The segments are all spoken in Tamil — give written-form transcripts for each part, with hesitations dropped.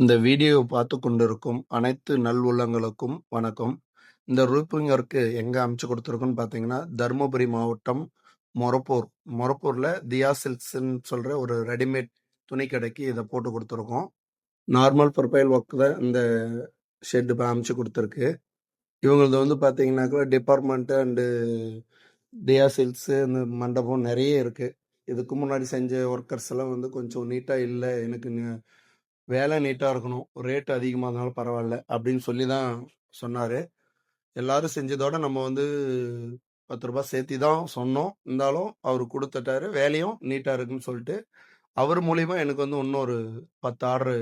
இந்த வீடியோவை பார்த்து கொண்டிருக்கும் அனைத்து நல்லுள்ளங்களுக்கும் வணக்கம். இந்த ரூப்பிங் ஒர்க்கு எங்கே அமைச்சு கொடுத்துருக்கோன்னு பார்த்தீங்கன்னா, தருமபுரி மாவட்டம் மொரப்பூர். மொரப்பூரில் தியா சில்க்ஸ்ன்னு சொல்கிற ஒரு ரெடிமேட் துணி கடைக்கு இதை போட்டு கொடுத்துருக்கோம். நார்மல் ப்ரொஃபைல் ஒர்க் தான் இந்த ஷெட் இப்போ அமைச்சு கொடுத்துருக்கு. இவங்களது வந்து பார்த்தீங்கன்னாக்கா டிபார்ட்மெண்ட்டு அண்டு தியா சில்க்ஸு இந்த மண்டபம் நிறைய இருக்குது. இதுக்கு முன்னாடி செஞ்ச ஒர்க்கர்ஸ் எல்லாம் வந்து கொஞ்சம் நீட்டாக இல்லை, எனக்கு வேலை நீட்டாக இருக்கணும், ரேட் அதிகமாக இருந்தாலும் பரவாயில்ல அப்படின்னு சொல்லி தான் சொன்னார். எல்லாரும் செஞ்சதோட நம்ம வந்து 10 ரூபாய் சேர்த்தி தான் சொன்னோம். இருந்தாலும் அவர் கொடுத்துட்டாரு, வேலையும் நீட்டாக இருக்குன்னு சொல்லிட்டு அவர் மூலியமாக எனக்கு வந்து இன்னொரு 10 ஆர்டரு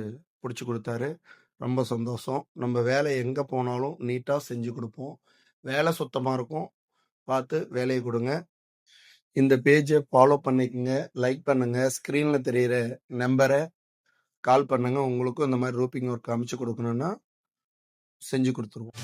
பிடிச்சி கொடுத்தாரு. ரொம்ப சந்தோஷம். நம்ம வேலை எங்கே போனாலும் நீட்டாக செஞ்சு கொடுப்போம். வேலை சுத்தமாக இருக்கும். பார்த்து வேலையை கொடுங்க. இந்த பேஜை ஃபாலோ பண்ணிக்கங்க, லைக் பண்ணுங்கள். ஸ்க்ரீனில் தெரிகிற நம்பரை கால் பண்ணுங்க. உங்களுக்கும் இந்த மாதிரி ரூப்பிங் ஒர்க் அமைச்சு கொடுக்கணுன்னா செஞ்சு கொடுத்துருவோம்.